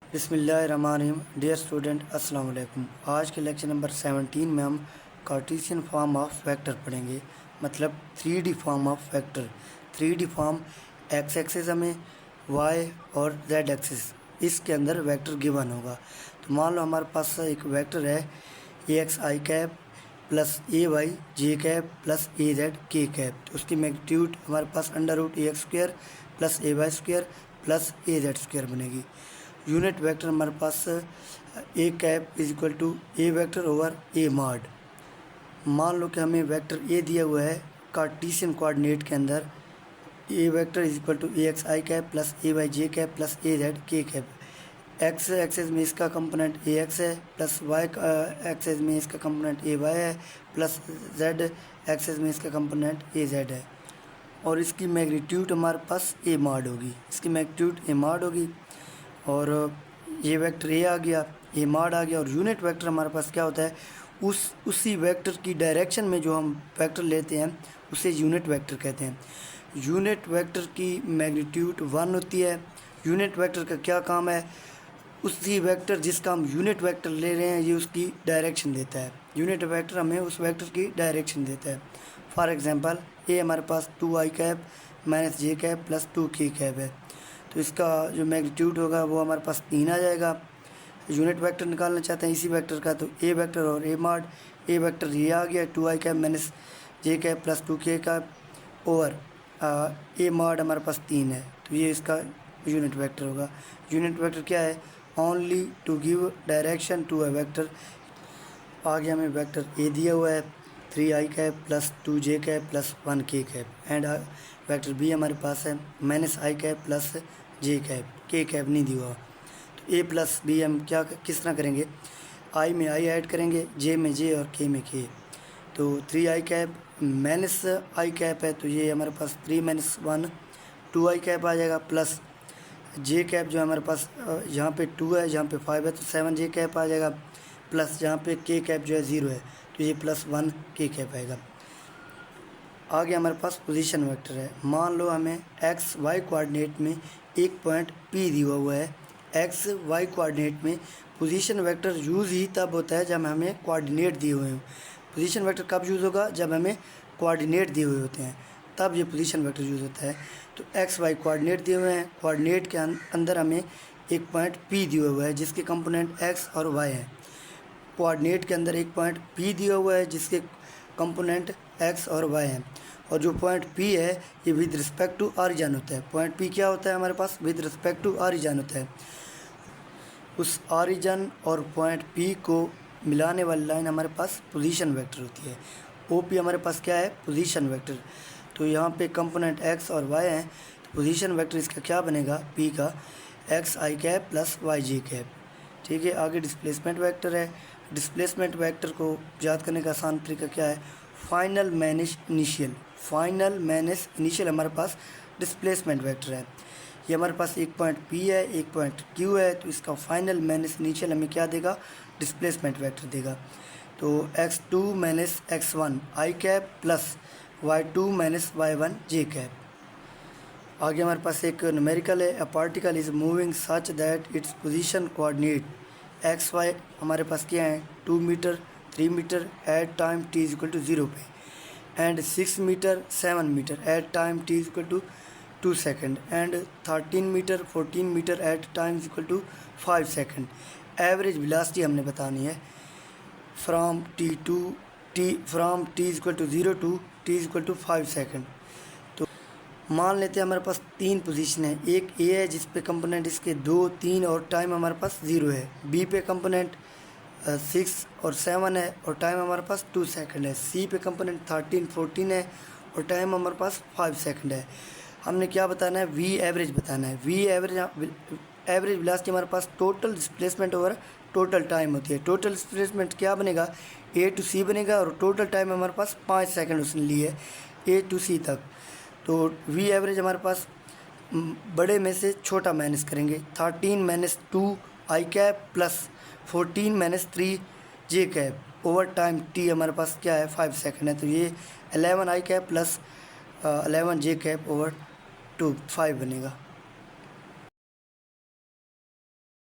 बिस्मिल्लाहिर्रहमानिर्रहीम। Dear student, अस्सलाम वालेकुम। आज के लेक्चर नंबर 17 में हम कार्टेशियन फॉर्म ऑफ वेक्टर पढ़ेंगे, मतलब 3D form of vector. 3D form x axis हमें, वाई और जेड एक्सिस, इसके अंदर वेक्टर गिवन होगा। तो मान लो हमारे पास एक वेक्टर है A X I cap plus A Y J cap plus A Z K cap. तो उसकी मैग्नीट्यूड हमारे पास under root A X square plus A Y square plus A Z square बनेगी। यूनिट वेक्टर हमारे पास A cap is equal to A vector over A mod. मान लो कि हमें वेक्टर ए दिया हुआ है कार्टेशियन कोऑर्डिनेट के अंदर, A vector is equal to A X I cap plus A Y J cap plus A Z K cap. X axis में इसका कंपोनेंट ए एक्स है प्लस वाई एक्सेस में इसका कंपोनेंट ए वाई है plus Z axis में इसका component ए Z है। और इसकी मैग्नीट्यूड हमारे पास ए मॉड होगी, इसकी मैग्नीट्यूड ए मॉड होगी। और ये वेक्टर ए आ गया, ए मॉड आ गया। और यूनिट वेक्टर हमारे पास क्या होता है, उसी वेक्टर की डायरेक्शन में जो हम वेक्टर लेते हैं उसे यूनिट वेक्टर कहते हैं। यूनिट वेक्टर की मैग्नीट्यूड 1 होती है। यूनिट वेक्टर का क्या काम है, उसी वेक्टर जिसका हम यूनिट वेक्टर ले रहे हैं ये उसकी डायरेक्शन देता है। यूनिट वेक्टर हमें उस वेक्टर की डायरेक्शन देता है। फॉर एग्जांपल ए हमारे पास 2i कैप माइनस जे कैप प्लस 2k कैप है, तो इसका जो मैग्नीट्यूड होगा वो हमारे पास 3 आ जाएगा। यूनिट वेक्टर निकालना चाहते हैं इसी वेक्टर का, तो ए वेक्टर और ए मॉड। ए वेक्टर ये आ गया 2i कैप माइनस जे कैप प्लस 2k का ओवर ए मॉड हमारे पास 3 है, तो ये इसका यूनिट वेक्टर होगा। यूनिट वेक्टर क्या है, only to give direction to a vector. आगे हमें वेक्टर ए दिया हुआ है 3i cap plus 2j cap plus 1k cap. And vector B हमारे पास है minus I cap plus J cap, K cap नहीं दिया हुआ। तो ए प्लस बी हम क्या किस तरह करेंगे, आई में आई ऐड करेंगे, जे में जे और के में के। तो 3i cap minus I cap है, तो ये हमारे पास 3 माइनस 1 2i कैप आ जाएगा प्लस जे कैप जो हमारे पास यहाँ पे 2 है, जहाँ पे 5 है तो 7j कैप आ जाएगा प्लस जहाँ पे के कैप जो है 0 है तो ये प्लस 1 के कैप आएगा। आगे हमारे पास पोजीशन वेक्टर है। मान लो हमें एक्स वाई कोऑर्डिनेट में एक पॉइंट पी दिया हुआ है। एक्स वाई कोऑर्डिनेट में पोजीशन वेक्टर यूज़ ही तब होता है जब हमें कोऑर्डिनेट दिए हुए हों। पोजीशन वेक्टर कब यूज़ होगा, जब हमें कोऑर्डिनेट दिए हुए होते हैं, तब ये पोजीशन वेक्टर यूज़ होता है। तो एक्स वाई कोऑर्डिनेट दिए हुए हैं, कोऑर्डिनेट के अंदर हमें एक पॉइंट पी दिया हुआ है जिसके कंपोनेंट एक्स और वाई हैं। कोऑर्डिनेट के अंदर एक पॉइंट पी दिया हुआ है जिसके कंपोनेंट एक्स और वाई हैं। और जो पॉइंट पी है ये विद रिस्पेक्ट टू ऑरिजिन होता है। पॉइंट पी क्या होता है हमारे पास, विद रिस्पेक्ट टू ऑरिजिन होता है। उस ऑरिजिन और पॉइंट पी को मिलाने वाली लाइन हमारे पास पोजीशन वेक्टर होती है। ओ पी हमारे पास क्या है, पोजीशन वेक्टर। तो यहाँ पे कंपोनेंट एक्स और वाई हैं, तो पोजीशन वेक्टर इसका क्या बनेगा, पी का x I cap plus Y ji cap. ठीक है। आगे डिस्प्लेसमेंट वेक्टर है। डिस्प्लेसमेंट वेक्टर को याद करने का आसान तरीका क्या है, final minus initial. Final minus initial हमारे पास डिस्प्लेसमेंट वेक्टर है। ये हमारे पास एक पॉइंट पी है, एक पॉइंट क्यू है, तो इसका फाइनल माइनस इनिशियल हमें क्या देगा, डिस्प्लेसमेंट वेक्टर देगा। तो x2 minus x1 I cap plus y2 minus y1 J cap. आगे हमारे पास एक न्यूमेरिकल है, a particle is moving such that its position coordinate X Y हमारे पास क्या है, 2 meter 3 meter at time t is equal to 0 पे, and 6 meter 7 meter at time t is equal to 2 second, and 13 meter 14 meter at time is equal to 5 second. Average velocity हमने बतानी है from t is equal to 0 to t is equal to 5 second. तो मान लेते हैं हमारे पास 3 position है। एक ए है जिस पे कंपोनेंट इसके 2 3 और टाइम हमारे पास 0 है। बी पे कंपोनेंट 6 और 7 है और टाइम हमारे पास 2 सेकंड है। सी पे कंपोनेंट 13 14 है और टाइम हमारे पास 5 सेकंड है। हमने क्या बताना है, वी एवरेज बताना है। वी एवरेज वेलोसिटी हमारे पास total displacement over total time होती है। टोटल डिस्प्लेसमेंट क्या बनेगा, ए टू सी बनेगा, और टोटल टाइम हमारे पास 5 सेकंड उसने लिए ए टू सी तक। तो वी एवरेज हमारे पास बड़े में से छोटा माइनस करेंगे, 13 माइनस 2 आई कैप प्लस 14 माइनस 3 जे कैप ओवर टाइम टी हमारे पास क्या है, 5 सेकंड है। तो ये 11 आई कैप प्लस 11 जे कैप ओवर 5 बनेगा।